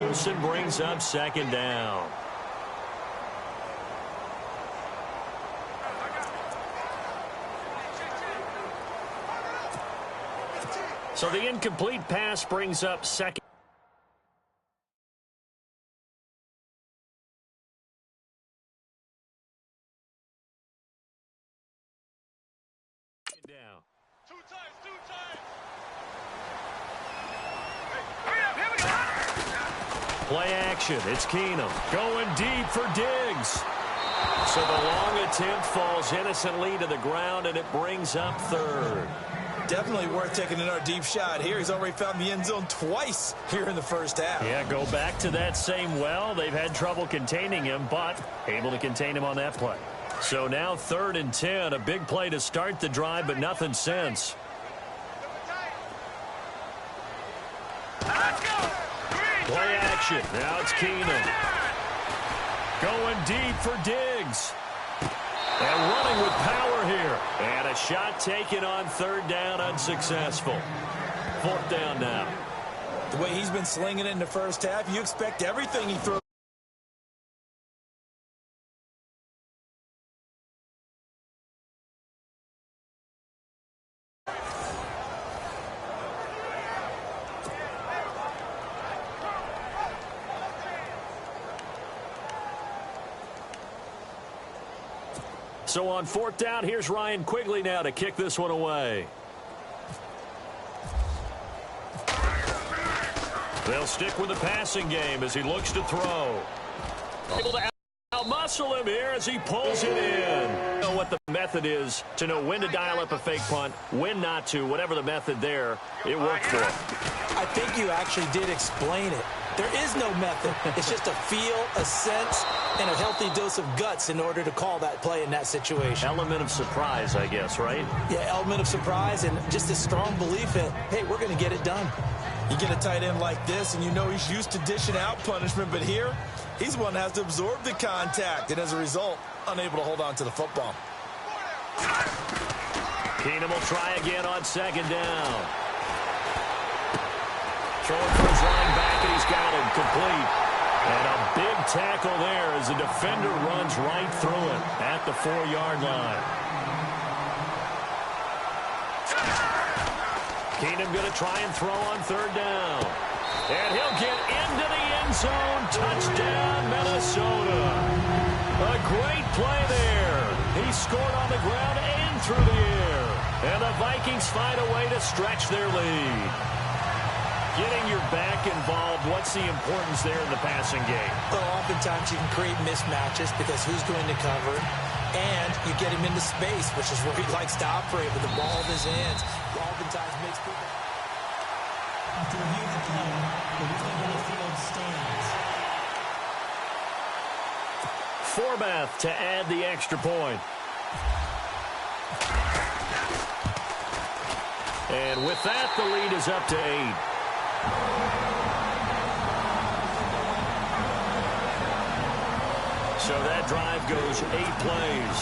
Wilson brings up second down. So the incomplete pass brings up second down. Play action. It's Keenum going deep for Diggs. So the long attempt falls innocently to the ground, and it brings up third. Definitely worth taking another deep shot here. He's already found the end zone twice here in the first half. Yeah, go back to that same well. They've had trouble containing him, but able to contain him on that play. So now 3rd and 10, a big play to start the drive, but nothing since. Play action. Now it's Keenum. Going deep for Diggs. And running with power here. And a shot taken on 3rd down, unsuccessful. 4th down now. The way he's been slinging it in the first half, you expect everything he throws. So on 4th down, here's Ryan Quigley now to kick this one away. They'll stick with the passing game as he looks to throw. Able to out-muscle him here as he pulls it in. You know what the method is to know when to dial up a fake punt, when not to, whatever the method there, it worked for him. I think you actually did explain it. There is no method. It's just a feel, a sense, and a healthy dose of guts in order to call that play in that situation. Element of surprise, I guess, right? Yeah, element of surprise and just a strong belief that, hey, we're going to get it done. You get a tight end like this, and you know he's used to dishing out punishment, but here, he's one that has to absorb the contact, and as a result, unable to hold on to the football. Keenum will try again on 2nd down. Throwing for his running back, and he's got him complete. And a big tackle there as the defender runs right through it at the 4-yard line. Keenum going to try and throw on 3rd down. And he'll get into the end zone. Touchdown, Minnesota. A great play there. He scored on the ground and through the air. And the Vikings find a way to stretch their lead. Getting your back involved, what's the importance there in the passing game? Well, oftentimes you can create mismatches because who's going to cover it, and you get him into space, which is where he likes to operate with the ball in his hands. Oftentimes makes people... After review the play, the replay on the field stands. Forbath to add the extra point. And with that, the lead is up to 8. So that drive goes 8 plays.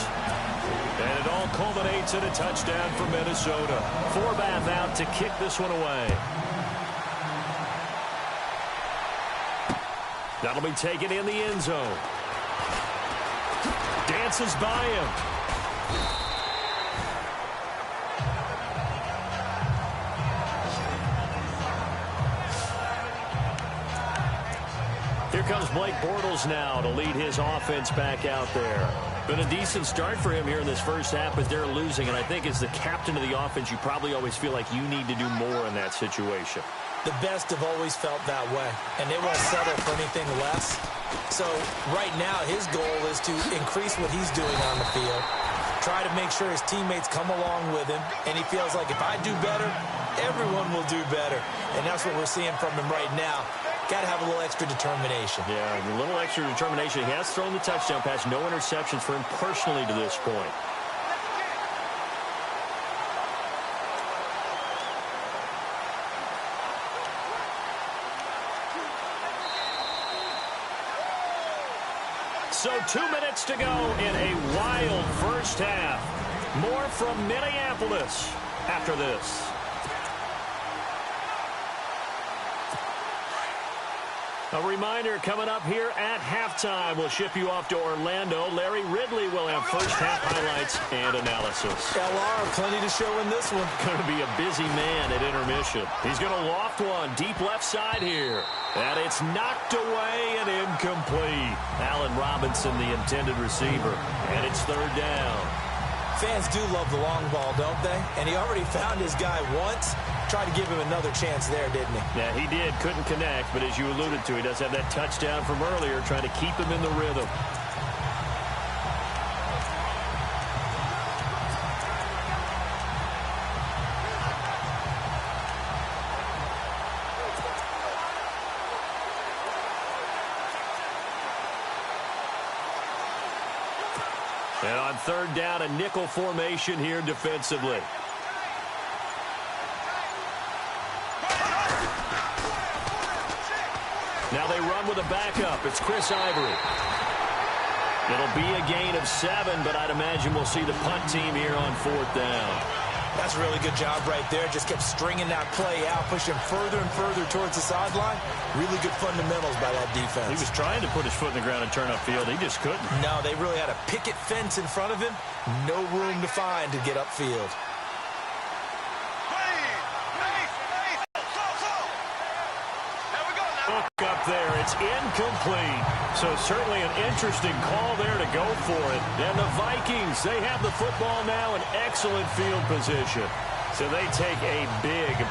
And it all culminates in a touchdown for Minnesota. Forbath out to kick this one away. That'll be taken in the end zone. Dances by him. Here comes Blake Bortles now to lead his offense back out there. Been a decent start for him here in this first half, but they're losing. And I think as the captain of the offense, you probably always feel like you need to do more in that situation. The best have always felt that way, and they won't settle for anything less. So right now, his goal is to increase what he's doing on the field, try to make sure his teammates come along with him, and he feels like if I do better, everyone will do better. And that's what we're seeing from him right now. Got to have a little extra determination. Yeah, a little extra determination. He has thrown the touchdown pass. No interceptions for him personally to this point. So 2 minutes to go in a wild first half. More from Minneapolis after this. A reminder coming up here at halftime. We'll ship you off to Orlando. Larry Ridley will have first half highlights and analysis. LR, plenty to show in this one. Going to be a busy man at intermission. He's going to loft one deep left side here. And it's knocked away and incomplete. Allen Robinson, the intended receiver. And it's third down. Fans do love the long ball, don't they? And he already found his guy once. Tried to give him another chance there, didn't he? Yeah, he did. Couldn't connect, but as you alluded to, he does have that touchdown from earlier, trying to keep him in the rhythm. And on third down, a nickel formation here defensively. Now they run with a backup. It's Chris Ivory. It'll be a gain of 7, but I'd imagine we'll see the punt team here on fourth down. That's a really good job right there. Just kept stringing that play out, pushing further and further towards the sideline. Really good fundamentals by that defense. He was trying to put his foot in the ground and turn upfield. He just couldn't. No, they really had a picket fence in front of him. No room to find to get upfield. Look up there. It's incomplete. So certainly an interesting call there to go for it. And the Vikings, they have the football now in excellent field position. So they take a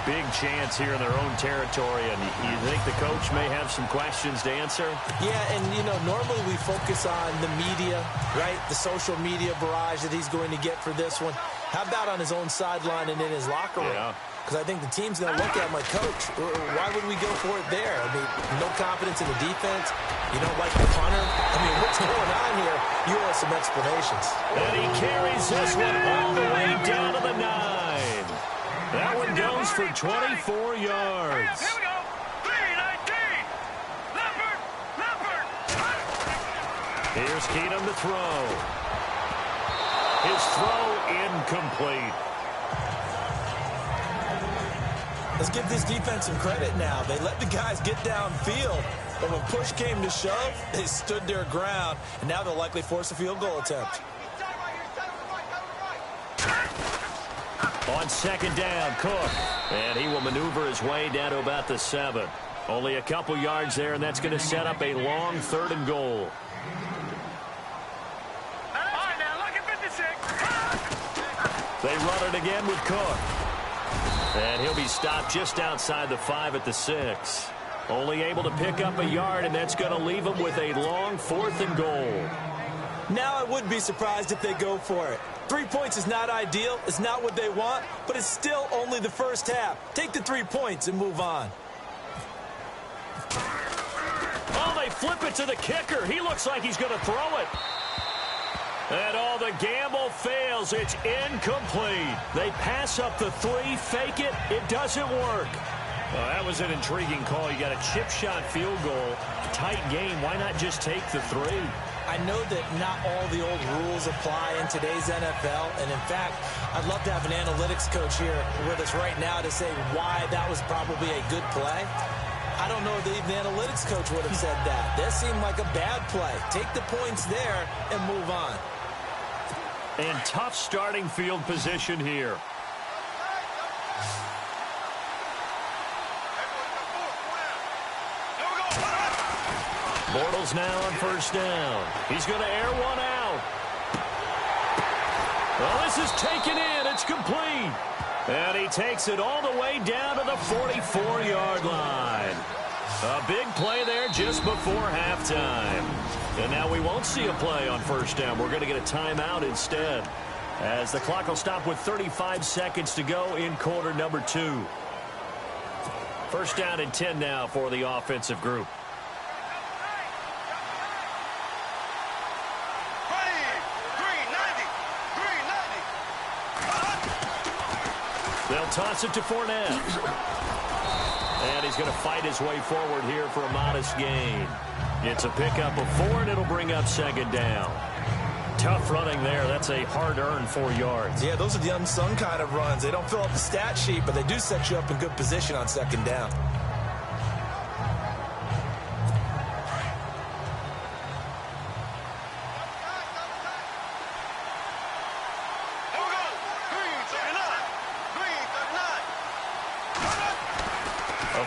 big chance here in their own territory. And you think the coach may have some questions to answer? Yeah, and, you know, normally we focus on the media, right? The social media barrage that he's going to get for this one. How about on his own sideline and in his locker room? Yeah. Because I think the team's going to look at him like, Coach, why would we go for it there? I mean, no confidence in the defense. You don't like the punter. I mean, what's going on here? You owe some explanations. And he carries this one all the way down to the 9. That one goes for 24 yards. Here we go. 3-19. Leopard. Here's Keenum to throw. His throw incomplete. Let's give this defense some credit now. They let the guys get downfield, but when push came to shove, they stood their ground, and now they'll likely force a field goal attempt. On second down, Cook. And he will maneuver his way down to about the 7. Only a couple yards there, and that's going to set up a long 3rd and goal. They run it again with Cook. And he'll be stopped just outside the 5 at the 6. Only able to pick up a yard, and that's going to leave him with a long 4th and goal. Now I would be surprised if they go for it. 3 points is not ideal. It's not what they want, but it's still only the first half. Take the 3 points and move on. Oh, they flip it to the kicker. He looks like he's going to throw it. And all the gamble fails. It's incomplete. They pass up the 3, fake it. It doesn't work. Well, that was an intriguing call. You got a chip shot field goal. Tight game. Why not just take the 3? I know that not all the old rules apply in today's NFL, and in fact, I'd love to have an analytics coach here with us right now to say why that was probably a good play. I don't know if even the analytics coach would have said that. That seemed like a bad play. Take the points there and move on. And tough starting field position here. Bortles now on first down. He's going to air one out. Well, this is taken in. It's complete. And he takes it all the way down to the 44-yard line. A big play there just before halftime. And now we won't see a play on first down. We're going to get a timeout instead, as the clock will stop with 35 seconds to go in quarter number 2. First down and 10 now for the offensive group. They'll toss it to Fournette. And he's going to fight his way forward here for a modest gain. It's a pickup of 4, and it'll bring up second down. Tough running there. That's a hard-earned 4 yards. Yeah, those are the unsung kind of runs. They don't fill up the stat sheet, but they do set you up in good position on second down.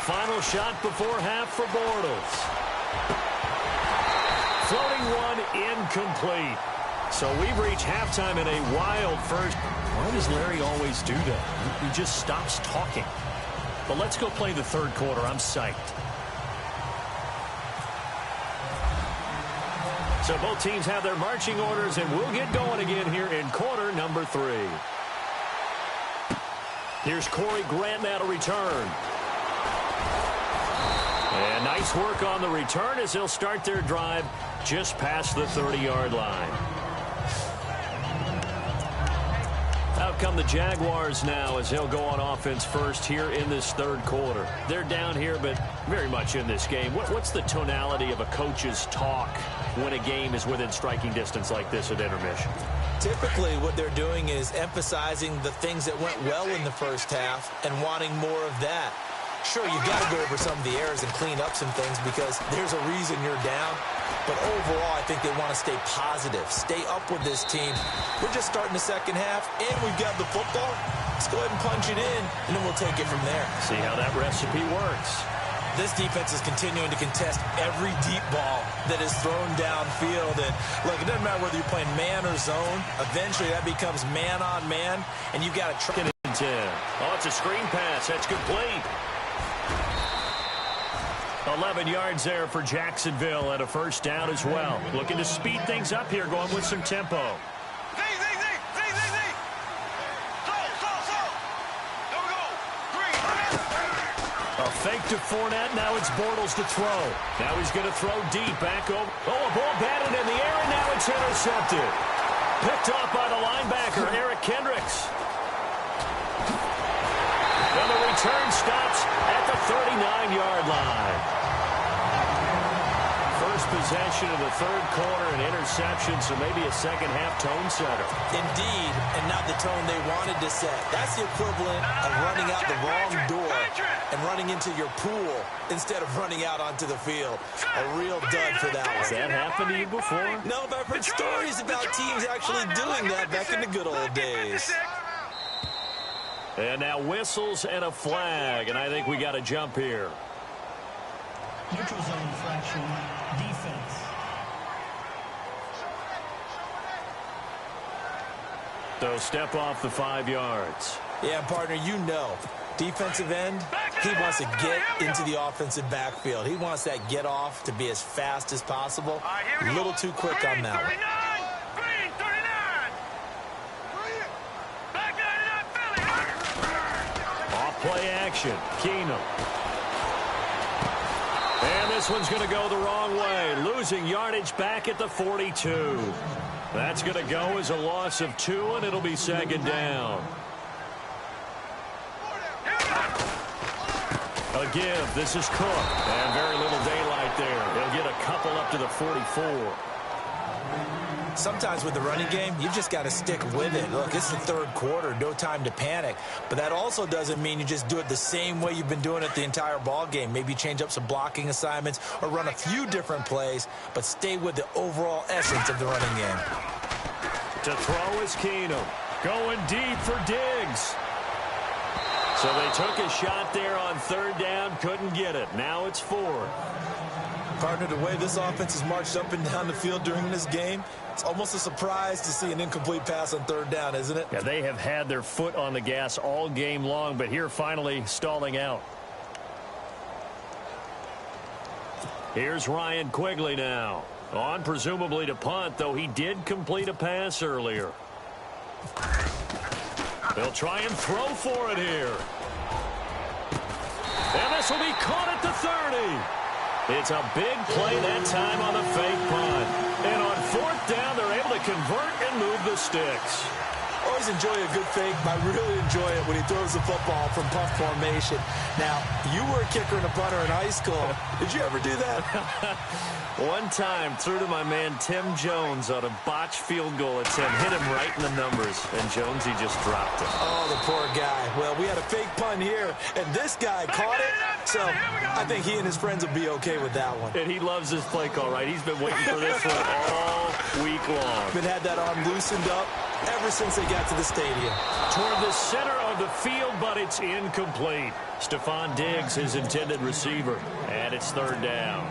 final shot before half for Bortles. Floating one, incomplete. So we've reached halftime in a wild first. Why does Larry always do that? He just stops talking. But let's go play the third quarter. I'm psyched. So both teams have their marching orders, and we'll get going again here in quarter number 3. Here's Corey Grant now to return. And nice work on the return as they'll start their drive just past the 30-yard line. Out come the Jaguars now as they'll go on offense first here in this third quarter. They're down here, but very much in this game. What's the tonality of a coach's talk when a game is within striking distance like this at intermission? Typically, what they're doing is emphasizing the things that went well in the first half and wanting more of that. Sure, you've got to go over some of the errors and clean up some things because there's a reason you're down. But overall, I think they want to stay positive, stay up with this team. We're just starting the second half, and we've got the football. Let's go ahead and punch it in, and then we'll take it from there. See how that recipe works. This defense is continuing to contest every deep ball that is thrown downfield. And, look, it doesn't matter whether you're playing man or zone. Eventually, that becomes man on man, and you've got to try. Oh, it's a screen pass. That's complete. 11 yards there for Jacksonville and a first down as well. Looking to speed things up here, going with some tempo. A fake to Fournette. Now it's Bortles to throw. Now he's going to throw deep. Back over. Oh, a ball batted in the air, and now it's intercepted. Picked off by the linebacker, Eric Kendricks. And the return stops at the 39-yard line. First possession of the third quarter, an interception, so maybe a second-half tone setter. Indeed, and not the tone they wanted to set. That's the equivalent of running out the wrong door and running into your pool instead of running out onto the field. A real dud for that one. Has that happened to you before? No, but I've heard stories about teams actually doing that back in the good old days. And now whistles and a flag, and I think we got to jump here. Neutral zone infraction, defense. So step off the 5 yards. Yeah, partner, you know. Defensive end, he wants to get into the offensive backfield. He wants that get off to be as fast as possible. A little too quick on that one. Play action. Keenum. And this one's going to go the wrong way. Losing yardage back at the 42. That's going to go as a loss of 2, and it'll be second down. A give. This is Cook. And very little daylight there. They'll get a couple up to the 44. Sometimes with the running game, you've just got to stick with it. Look, it's the third quarter, no time to panic. But that also doesn't mean you just do it the same way you've been doing it the entire ball game. Maybe change up some blocking assignments or run a few different plays, but stay with the overall essence of the running game. To throw is Keenum. Going deep for Diggs. So they took a shot there on third down, couldn't get it. Now it's 4. Partner, the way this offense has marched up and down the field during this game, it's almost a surprise to see an incomplete pass on third down, isn't it? Yeah, they have had their foot on the gas all game long, but here finally stalling out. Here's Ryan Quigley now. On presumably to punt, though he did complete a pass earlier. They'll try and throw for it here. And this will be caught at the 30. It's a big play that time on the fake punt. And on fourth down, they're able to convert and move the sticks. Always enjoy a good fake, but I really enjoy it when he throws the football from punt formation. Now, you were a kicker and a punter in high school. Did you ever do that? One time, threw to my man Tim Jones on a botched field goal attempt. Hit him right in the numbers, and Jonesy just dropped it. Oh, the poor guy. Well, we had a fake punt here, and this guy caught it, so I think he and his friends will be okay with that one. And he loves this play call, right? He's been waiting for this one all week long. Been had that arm loosened up, ever since they got to the stadium. Toward the center of the field, but it's incomplete. Stephon Diggs, his intended receiver, and it's third down.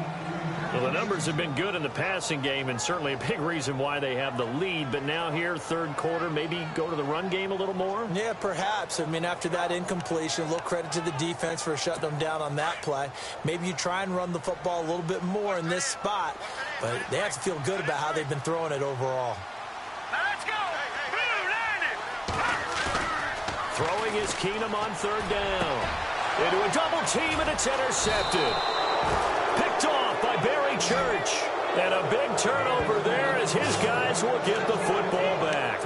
Well, the numbers have been good in the passing game, and certainly a big reason why they have the lead. But now here, third quarter, maybe go to the run game a little more? Yeah, perhaps. I mean, after that incompletion, a little credit to the defense for shutting them down on that play. Maybe you try and run the football a little bit more in this spot. But they have to feel good about how they've been throwing it overall. Let's go! Blue line it! Throwing is Keenum on third down. Into a double team, and it's intercepted. Picked off by Barry Church. And a big turnover there as his guys will get the football back.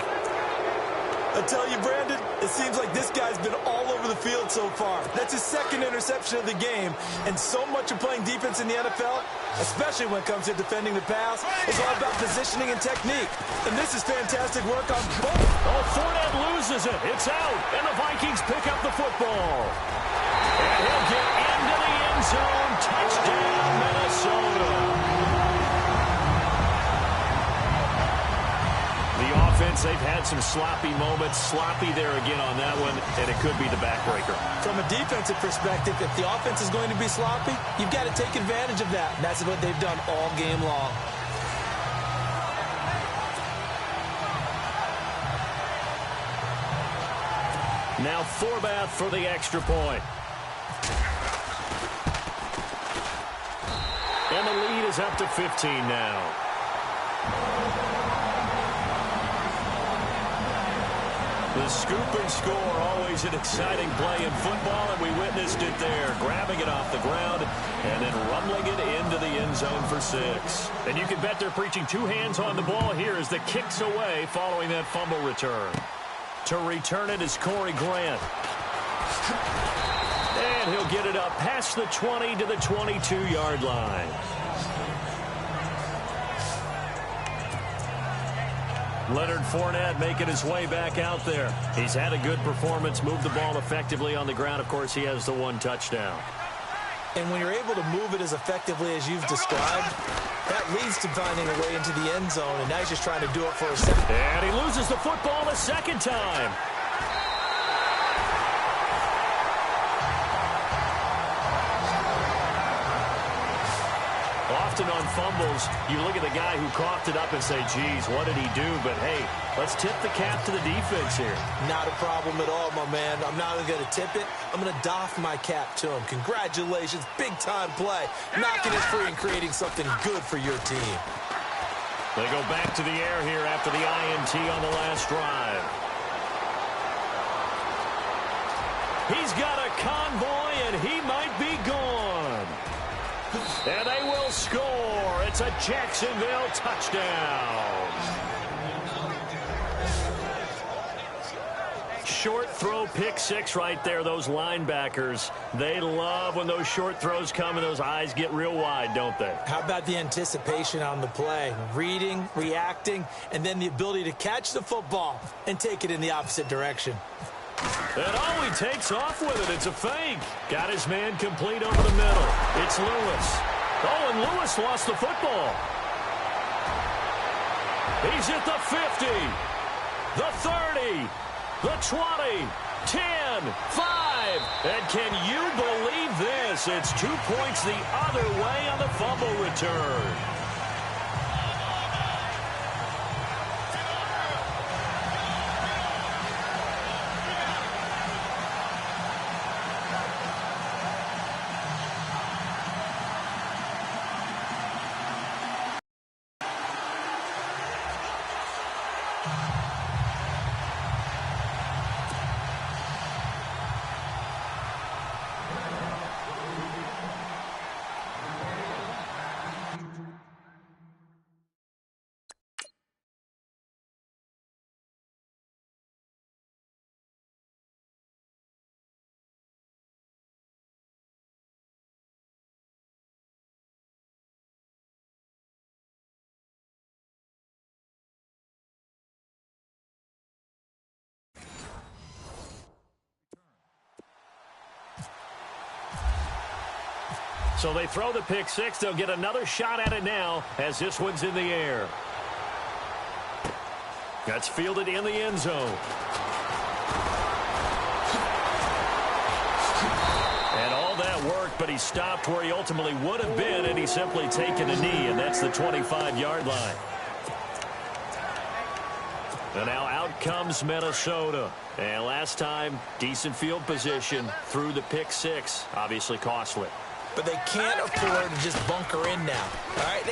I tell you, Brandon, it seems like this guy's been all over the field so far. That's his second interception of the game. And so much of playing defense in the NFL, especially when it comes to defending the pass, is all about positioning and technique. And this is fantastic work on both. Oh, Fournette loses it. It's out. And the Vikings pick up the football. And he'll get into the end zone. Touchdown, Minnesota. The offense, they've had some sloppy moments. Sloppy there again on that one, and it could be the backbreaker. From a defensive perspective, if the offense is going to be sloppy, you've got to take advantage of that. And that's what they've done all game long. Now Forbath for the extra point. And the lead is up to 15 now. The scoop and score, always an exciting play in football, and we witnessed it there, grabbing it off the ground and then rumbling it into the end zone for 6. And you can bet they're preaching two hands on the ball here as the kick's away following that fumble return. To return it is Corey Grant. And he'll get it up past the 20 to the 22-yard line. Leonard Fournette making his way back out there. He's had a good performance, moved the ball effectively on the ground. Of course, he has the one touchdown. And when you're able to move it as effectively as you've described, that leads to finding a way into the end zone, and now he's just trying to do it for a second. And he loses the football a second time. Often on fumbles, you look at the guy who coughed it up and say, geez, what did he do? But, hey, let's tip the cap to the defense here. Not a problem at all, my man. I'm not only going to tip it, I'm going to doff my cap to him. Congratulations, big-time play. Knocking it free and creating something good for your team. They go back to the air here after the INT on the last drive. He's got a convoy, and he might be gone. And they will score. It's a Jacksonville touchdown. Short throw, pick six right there. Those linebackers, they love when those short throws come and those eyes get real wide, don't they? How about the anticipation on the play? Reading, reacting, and then the ability to catch the football and take it in the opposite direction. And oh, he takes off with it. It's a fake. Got his man complete over the middle. It's Lewis. Oh, and Lewis lost the football. He's at the 50, the 30, the 20, 10, 5. And can you believe this? It's 2 points the other way on the fumble return. So they throw the pick six. They'll get another shot at it now as this one's in the air. That's fielded in the end zone. And all that worked, but he stopped where he ultimately would have been, and he simply taken a knee, and that's the 25-yard line. And now out comes Minnesota. And last time, decent field position through the pick six. Obviously costly. But they can't afford to just bunker in now. All right?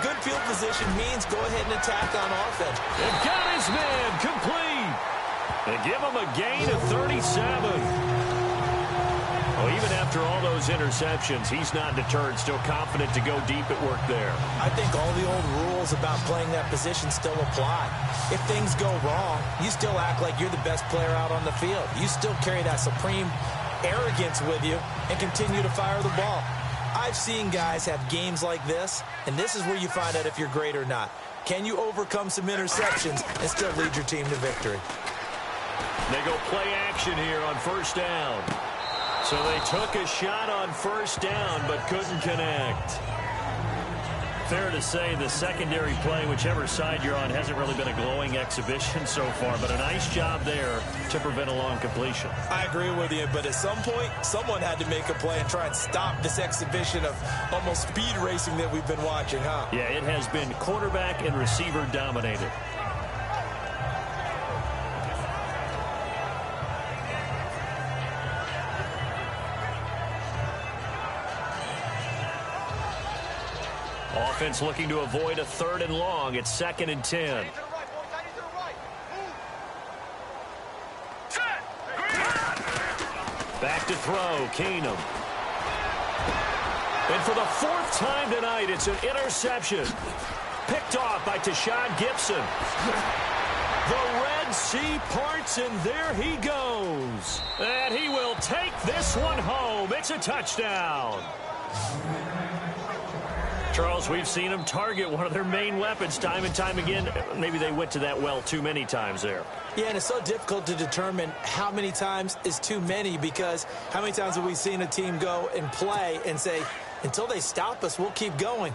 Good field position means go ahead and attack on offense. They've got his man complete. They give him a gain of 37. Well, even after all those interceptions, he's not deterred, still confident to go deep at work there. I think all the old rules about playing that position still apply. If things go wrong, you still act like you're the best player out on the field. You still carry that supreme arrogance with you and continue to fire the ball. I've seen guys have games like this, and this is where you find out if you're great or not. Can you overcome some interceptions and still lead your team to victory? They go play action here on first down. So they took a shot on first down but couldn't connect. Fair to say the secondary play, whichever side you're on, hasn't really been a glowing exhibition so far, but a nice job there to prevent a long completion. I agree with you, but at some point, someone had to make a play and try and stop this exhibition of almost speed racing that we've been watching, huh? Yeah, it has been quarterback and receiver dominated. Offense looking to avoid a 3rd and long. It's 2nd and 10. Back to throw, Keenum. And for the 4th time tonight, it's an interception. Picked off by Tashad Gibson. The Red Sea parts, and there he goes. And he will take this one home. It's a touchdown. Charles, we've seen them target one of their main weapons time and time again. Maybe they went to that well too many times there. Yeah, and it's so difficult to determine how many times is too many, because how many times have we seen a team go and play and say, until they stop us, we'll keep going.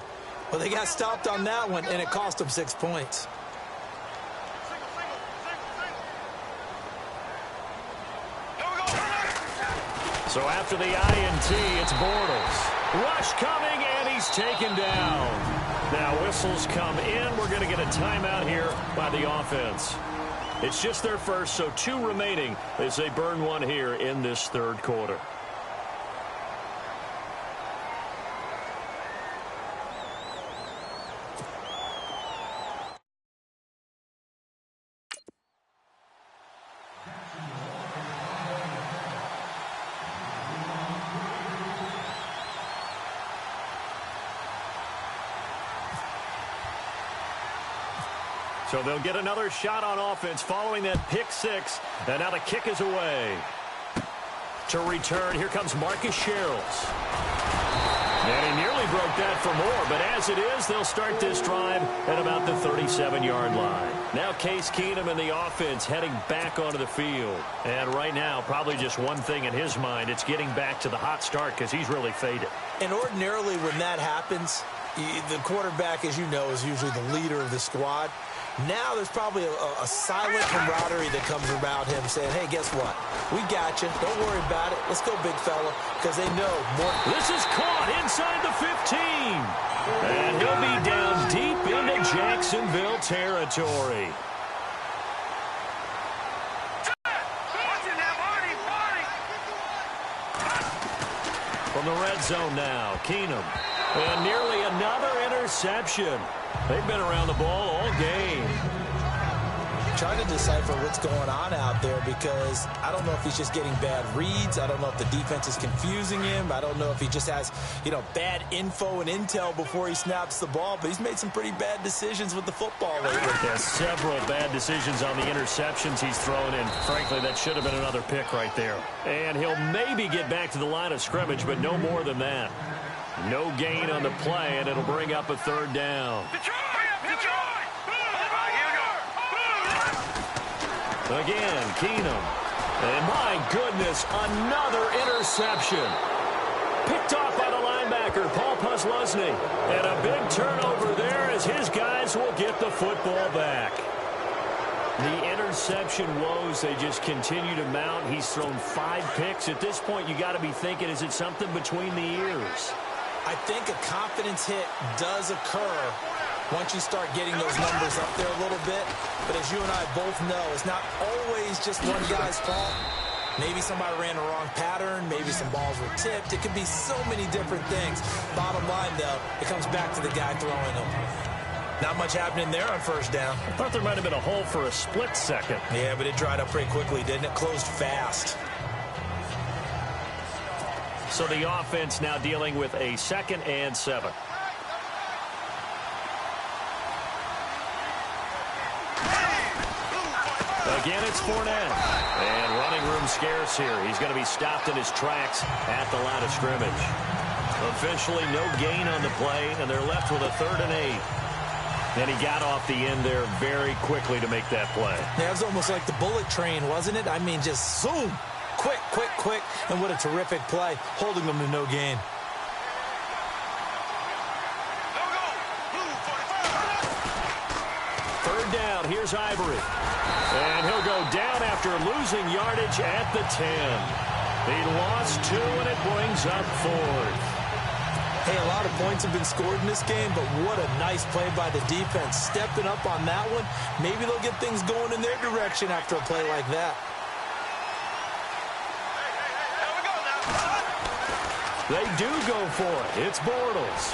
Well, they got stopped on that one, and it cost them 6 points. So after the INT, it's Bortles. Rush coming, and he's taken down. Now whistles come in. We're going to get a timeout here by the offense. It's just their first, so 2 remaining as they burn one here in this 3rd quarter. So they'll get another shot on offense following that pick 6. And now the kick is away. To return, here comes Marcus Sherrills. And he nearly broke that for more, but as it is, they'll start this drive at about the 37-yard line. Now Case Keenum and the offense heading back onto the field. And right now, probably just one thing in his mind, it's getting back to the hot start because he's really faded. And ordinarily when that happens, the quarterback, as you know, is usually the leader of the squad. Now there's probably a silent camaraderie that comes around him saying, hey, guess what? We got you. Don't worry about it. Let's go, big fella, because they know more. This is caught inside the 15. And he'll be down deep into Jacksonville territory. From the red zone now, Keenum. And nearly another interception. They've been around the ball all game. Trying to decipher what's going on out there, because I don't know if he's just getting bad reads. I don't know if the defense is confusing him. I don't know if he just has, bad info and intel before he snaps the ball. But he's made some pretty bad decisions with the football lately. Yeah, several bad decisions on the interceptions he's thrown in. Frankly, that should have been another pick right there. And he'll maybe get back to the line of scrimmage, but no more than that. No gain on the play, and it'll bring up a 3rd down. Again, Keenum. And my goodness, another interception. Picked off by the linebacker, Paul Posluszny. And a big turnover there as his guys will get the football back. The interception woes, they just continue to mount. He's thrown 5 picks. At this point, you got to be thinking, is it something between the ears? I think a confidence hit does occur once you start getting those numbers up there a little bit. But as you and I both know, it's not always just one guy's fault. Maybe somebody ran the wrong pattern. Maybe some balls were tipped. It could be so many different things. Bottom line, though, it comes back to the guy throwing them. Not much happening there on first down. I thought there might have been a hole for a split second. Yeah, but it dried up pretty quickly, didn't it? Closed fast. So the offense now dealing with a 2nd and 7. Again, it's Fournette. And running room scarce here. He's going to be stopped in his tracks at the line of scrimmage. Officially no gain on the play, and they're left with a 3rd and 8. And he got off the end there very quickly to make that play. Yeah, it was almost like the bullet train, wasn't it? I mean, just zoom. Quick, quick, quick. And what a terrific play, holding them to no gain. Third down, here's Ivory. And he'll go down after losing yardage at the 10. He lost 2, and it brings up 4th. Hey, a lot of points have been scored in this game, but what a nice play by the defense. Stepping up on that one, maybe they'll get things going in their direction after a play like that. They do go for it. It's Bortles.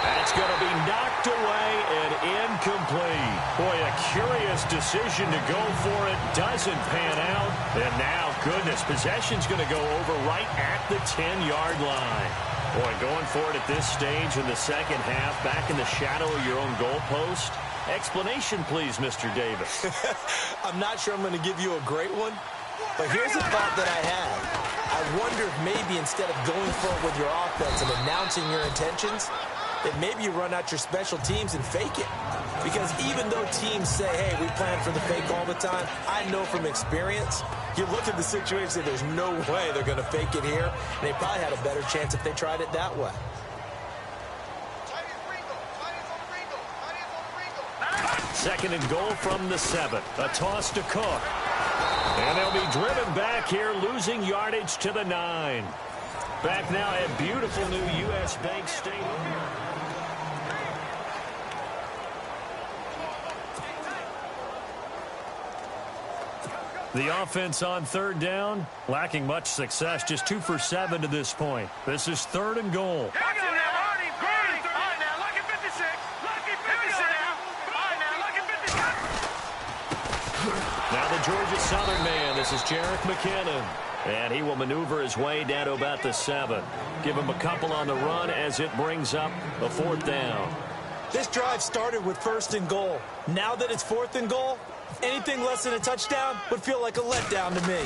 That's going to be knocked away and incomplete. Boy, a curious decision to go for it. Doesn't pan out. And now, goodness, possession's going to go over right at the 10-yard line. Boy, going for it at this stage in the second half, back in the shadow of your own goalpost. Explanation, please, Mr. Davis. I'm not sure I'm going to give you a great one, but here's a thought that I had. I wonder if maybe instead of going for it with your offense and announcing your intentions, that maybe you run out your special teams and fake it. Because even though teams say, hey, we plan for the fake all the time, I know from experience, you look at the situation and there's no way they're going to fake it here. And they probably had a better chance if they tried it that way. 2nd and goal from the 7. A toss to Cook. And they'll be driven back here, losing yardage to the 9. Back now at beautiful new U.S. Bank Stadium. The offense on 3rd down, lacking much success, just 2 for 7 to this point. This is 3rd and goal. Now the Georgia Southern man, this is Jerick McKinnon. And he will maneuver his way down to about the 7. Give him a couple on the run as it brings up a 4th down. This drive started with 1st and goal. Now that it's 4th and goal, anything less than a touchdown would feel like a letdown to me.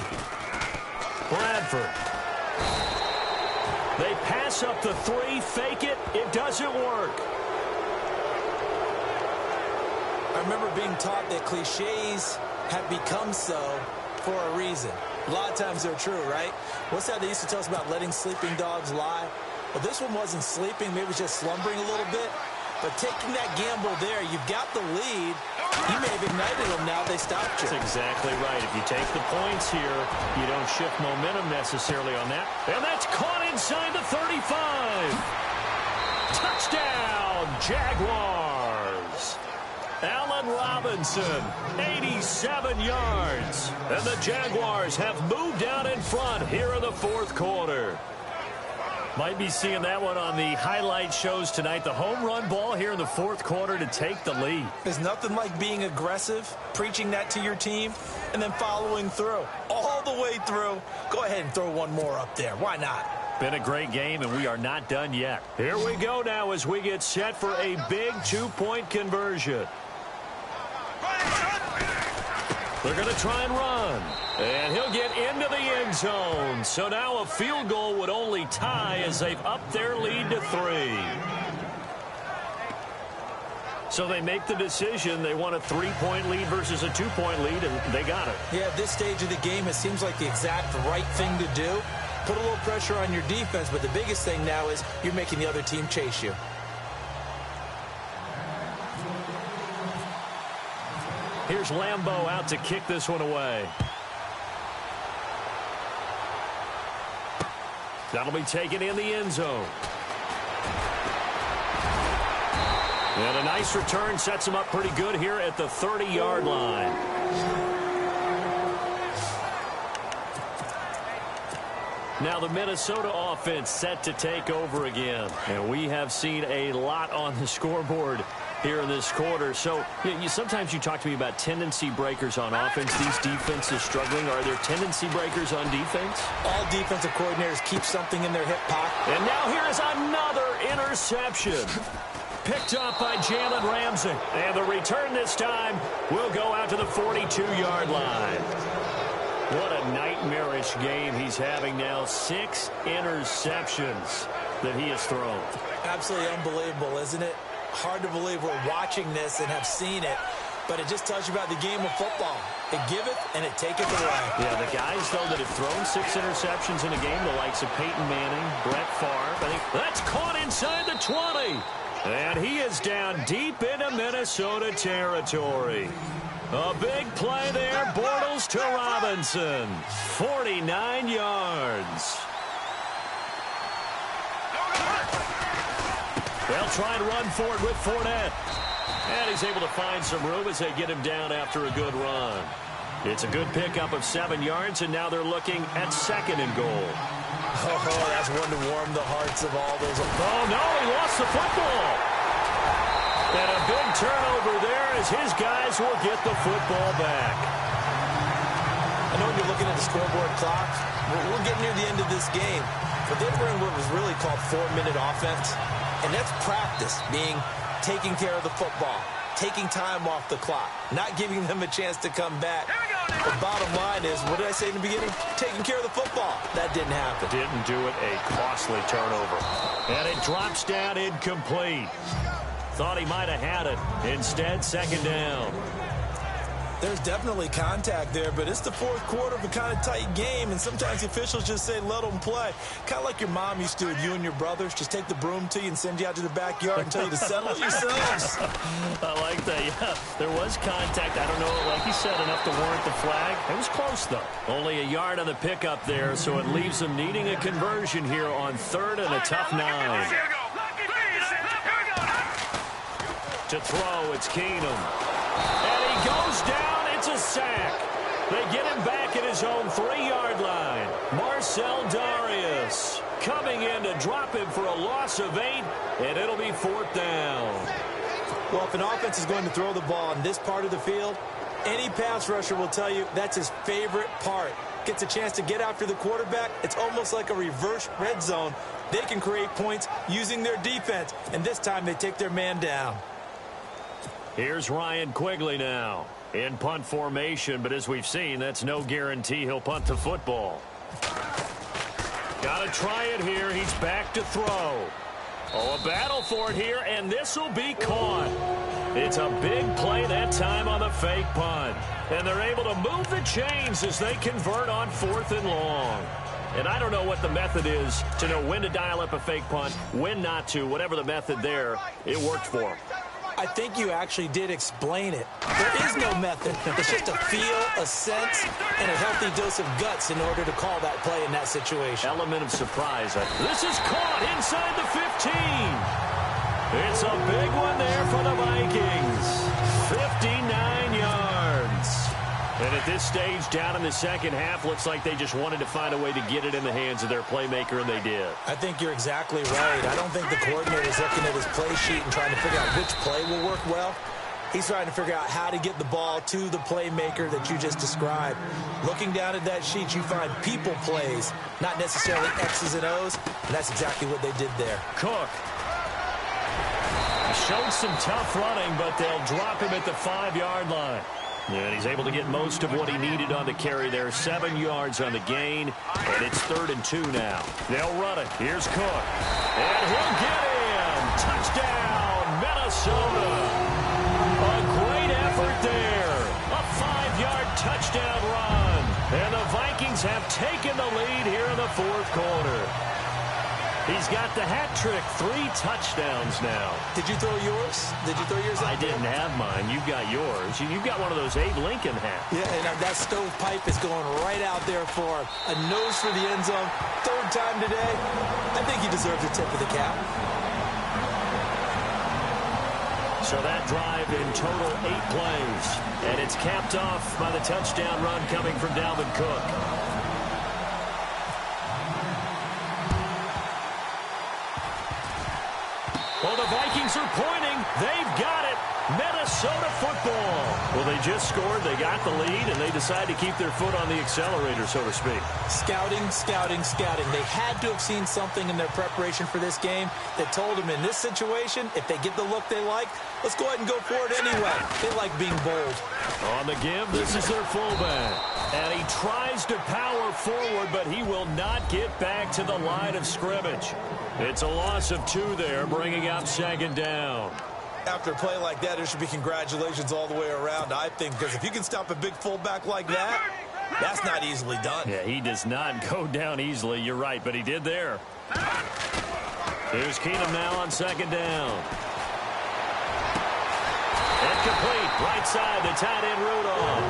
Bradford. They pass up the 3, fake it. It doesn't work. I remember being taught that cliches have become so for a reason. A lot of times they're true, right? What's that they used to tell us about letting sleeping dogs lie? Well, this one wasn't sleeping. Maybe it was just slumbering a little bit. But taking that gamble there, you've got the lead. You may have ignited them now they stopped you. That's exactly right. If you take the points here, you don't shift momentum necessarily on that. And that's caught inside the 35. Touchdown, Jaguars. Allen Robinson, 87 yards. And the Jaguars have moved out in front here in the 4th quarter. Might be seeing that one on the highlight shows tonight. The home run ball here in the 4th quarter to take the lead. There's nothing like being aggressive, preaching that to your team, and then following through. All the way through. Go ahead and throw one more up there. Why not? Been a great game, and we are not done yet. Here we go now as we get set for a big 2-point conversion. They're going to try and run. And he'll get into the end zone. So now a field goal would only tie as they've upped their lead to 3. So they make the decision. They want a 3-point lead versus a 2-point lead, and they got it. Yeah, at this stage of the game, it seems like the exact right thing to do. Put a little pressure on your defense, but the biggest thing now is you're making the other team chase you. Here's Lambeau out to kick this one away. That'll be taken in the end zone. And a nice return sets him up pretty good here at the 30-yard line. Now the Minnesota offense set to take over again. And we have seen a lot on the scoreboard here in this quarter. So sometimes you talk to me about tendency breakers on offense. These defenses struggling. Are there tendency breakers on defense? All defensive coordinators keep something in their hip pocket. And now here is another interception. Picked up by Jalen Ramsey. And the return this time will go out to the 42-yard line. What a nightmarish game he's having now. 6 interceptions that he has thrown. Absolutely unbelievable, isn't it? Hard to believe we're watching this and have seen it, but it just tells you about the game of football. It giveth and it taketh away. Yeah, the guys, though, that have thrown 6 interceptions in a game, the likes of Peyton Manning, Brett Favre, I think that's caught inside the 20. And he is down deep into Minnesota territory. A big play there, Bortles to Robinson. 49 yards. They'll try and run for it with Fournette. And he's able to find some room as they get him down after a good run. It's a good pickup of 7 yards, and now they're looking at 2nd and goal. Oh, that's one to warm the hearts of all those. Oh, no, he lost the football. And a big turnover there as his guys will get the football back. I know when you're looking at the scoreboard clock, we're getting near the end of this game. But they were in what was really called 4-minute offense. And that's practice, being taking care of the football, taking time off the clock, not giving them a chance to come back. The bottom line is, what did I say in the beginning? Taking care of the football. That didn't happen. Didn't do it. A costly turnover. And it drops down incomplete. Thought he might have had it. Instead, 2nd down. There's definitely contact there, but it's the 4th quarter of a kind of tight game, and sometimes the officials just say, let them play. Kind of like your mom used to with you and your brothers. Just take the broom to you and send you out to the backyard and tell you to settle it yourselves. I like that, yeah. There was contact. I don't know, like you said, enough to warrant the flag. It was close, though. Only a yard on the pickup there, so it leaves them needing a conversion here on 3rd and a tough 9. To throw, it's Keenum. And he goes down. It's a sack. They get him back at his own 3-yard line. Marcel Darius coming in to drop him for a loss of 8, and it'll be 4th down. Well, if an offense is going to throw the ball in this part of the field, any pass rusher will tell you that's his favorite part. Gets a chance to get after the quarterback. It's almost like a reverse red zone. They can create points using their defense, and this time they take their man down. Here's Ryan Quigley now in punt formation, but as we've seen, that's no guarantee he'll punt the football. Got to try it here. He's back to throw. Oh, a battle for it here, and this will be caught. It's a big play that time on the fake punt. And they're able to move the chains as they convert on 4th and long. And I don't know what the method is to know when to dial up a fake punt, when not to. Whatever the method there, it worked for them. I think you actually did explain it. There is no method. It's just a feel, a sense, and a healthy dose of guts in order to call that play in that situation. Element of surprise. This is caught inside the 15. It's a big one there for the Vikings. 59 yards. And at this stage, down in the second half, looks like they just wanted to find a way to get it in the hands of their playmaker, and they did. I think you're exactly right. I don't think the coordinator is looking at his play sheet and trying to figure out which play will work well. He's trying to figure out how to get the ball to the playmaker that you just described. Looking down at that sheet, you find people plays, not necessarily X's and O's, and that's exactly what they did there. Cook. He showed some tough running, but they'll drop him at the 5-yard line. And he's able to get most of what he needed on the carry there. 7 yards on the gain, and it's 3rd and 2 now. They'll run it. Here's Cook. And he'll get in. Touchdown, Minnesota. A great effort there. A 5-yard touchdown run. And the Vikings have taken the lead here in the 4th quarter. He's got the hat trick, 3 touchdowns now. Did you throw yours? Did you throw yours out? I didn't have mine. You've got yours. You've got one of those Abe Lincoln hats. Yeah, and that stovepipe is going right out there for a nose for the end zone. 3rd time today. I think he deserves a tip of the cap. So that drive in total 8 plays. And it's capped off by the touchdown run coming from Dalvin Cook. Well, the Vikings are pointing. They've got it. Minnesota football. Well, they just scored. They got the lead, and they decide to keep their foot on the accelerator, so to speak. Scouting, scouting, scouting. They had to have seen something in their preparation for this game that told them in this situation, if they get the look they like, let's go ahead and go for it anyway. They like being bold. On the give, this is their fullback. And he tries to power forward, but he will not get back to the line of scrimmage. It's a loss of 2 there, bringing up 2nd down. After a play like that, there should be congratulations all the way around, I think, because if you can stop a big fullback like that, that's not easily done. Yeah, he does not go down easily. You're right, but he did there. Here's Keenum now on 2nd down. Incomplete. Right side, the tight end Rudolph.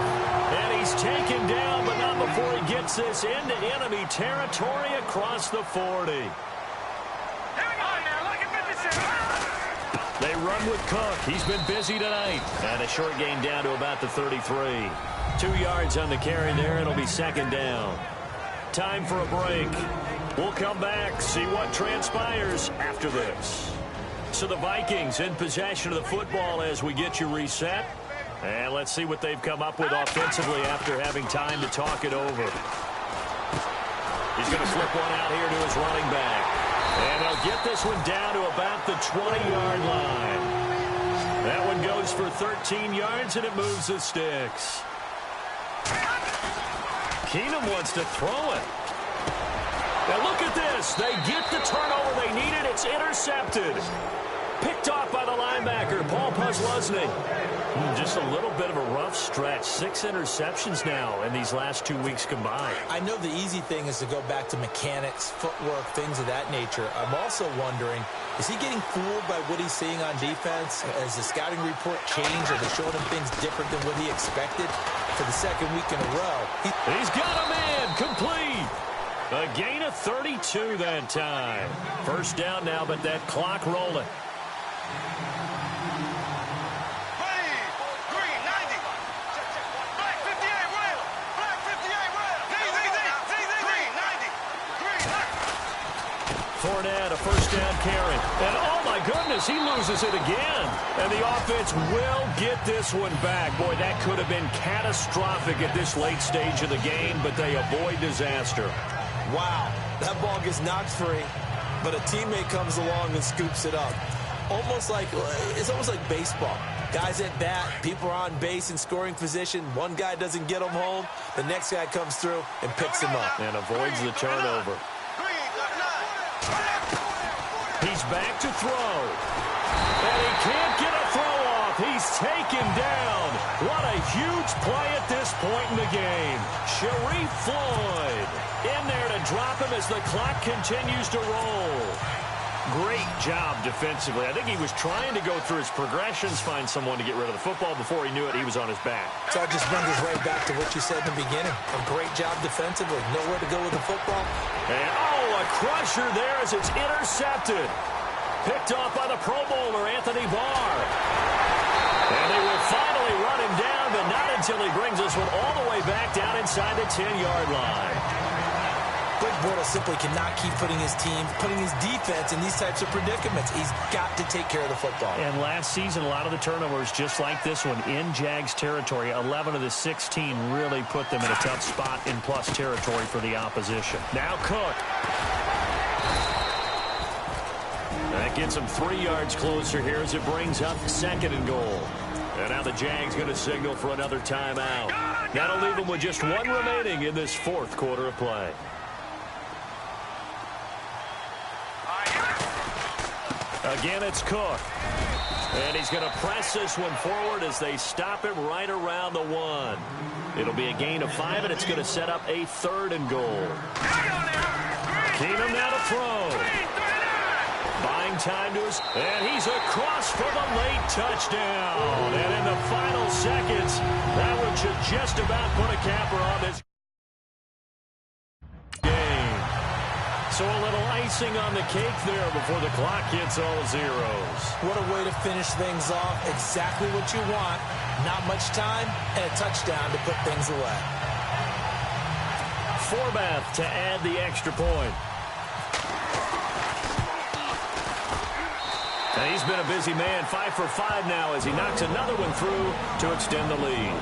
And he's taken down, but not before he gets this into enemy territory across the 40. They run with Cook. He's been busy tonight. And a short gain down to about the 33. 2 yards on the carry there. It'll be 2nd down. Time for a break. We'll come back, see what transpires after this. So the Vikings in possession of the football as we get you reset. And let's see what they've come up with offensively after having time to talk it over. He's going to flip one out here to his running back. And they'll get this one down to about the 20-yard line. That one goes for 13 yards, and it moves the sticks. Keenum wants to throw it. Now look at this. They get the turnover they needed. It's intercepted. Picked off by the linebacker, Paul Posluszny. Just a little bit of a rough stretch. 6 interceptions now in these last 2 weeks combined. I know the easy thing is to go back to mechanics, footwork, things of that nature. I'm also wondering, is he getting fooled by what he's seeing on defense? Has the scouting report changed? Are they showing him things different than what he expected for the 2nd week in a row? He's got a man complete. A gain of 32 that time. 1st down now, but that clock rolling. Fournette, a 1st down carry. And oh my goodness, he loses it again. And the offense will get this one back. Boy, that could have been catastrophic at this late stage of the game, but they avoid disaster. Wow, that ball gets knocked free, but a teammate comes along and scoops it up. It's almost like baseball. Guys at bat, people are on base in scoring position. One guy doesn't get them home. The next guy comes through and picks him up. And avoids the turnover. He's back to throw. And he can't get a throw off. He's taken down. What a huge play at this point in the game. Sharif Floyd in there to drop him as the clock continues to roll. Great job defensively. I think he was trying to go through his progressions, find someone to get rid of the football. Before he knew it, he was on his back. So it just brings us right back to what you said in the beginning. A great job defensively. Nowhere to go with the football. And, a crusher there as it's intercepted. Picked off by the Pro Bowler, Anthony Barr. And they will finally run him down, but not until he brings this one all the way back down inside the 10-yard line. Greg Bortles simply cannot keep putting his team, putting his defense in these types of predicaments. He's got to take care of the football. And last season, a lot of the turnovers, just like this one, in Jags territory, 11 of the 16 really put them in a tough spot in plus territory for the opposition. Now Cook. That gets him 3 yards closer here as it brings up 2nd and goal. And now the Jags going to signal for another timeout. That'll leave them with just 1 remaining in this 4th quarter of play. Again, it's Cook. And he's going to press this one forward as they stop him right around the 1. It'll be a gain of 5, and it's going to set up a 3rd and goal. Keenum now to throw. time to us. And he's across for the late touchdown. And in the final seconds, that one should just about put a capper on this game. So a little icing on the cake there before the clock hits all zeros. What a way to finish things off. Exactly what you want. Not much time and a touchdown to put things away. Forbath to add the extra point. And he's been a busy man, 5 for 5 now as he knocks another one through to extend the lead.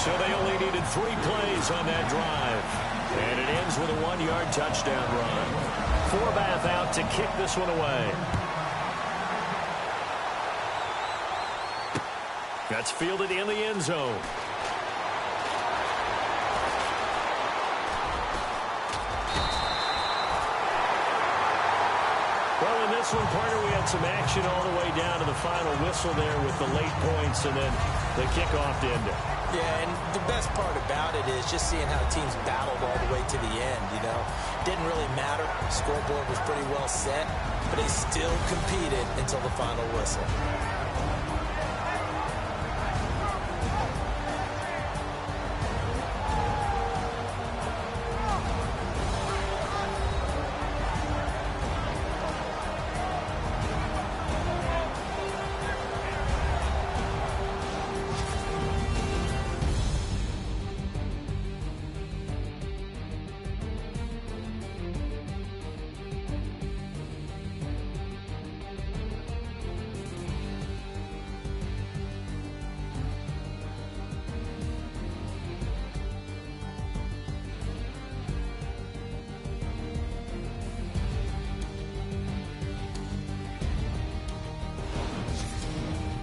So they only needed 3 plays on that drive. And it ends with a 1-yard touchdown run. Forbath out to kick this one away. That's fielded in the end zone. Well, in this one, partner, we had some action all the way down to the final whistle there with the late points and then the kickoff to end it. Yeah, and the best part about it is just seeing how teams battled all the way to the end, you know. Didn't really matter. The scoreboard was pretty well set, but they still competed until the final whistle.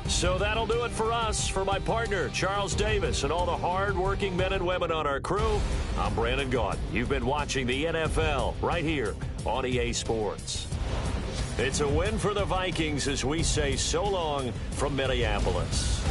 So that'll do it for us. For my partner, Charles Davis, and all the hard-working men and women on our crew, I'm Brandon Gaudin. You've been watching the NFL right here on EA Sports. It's a win for the Vikings as we say so long from Minneapolis.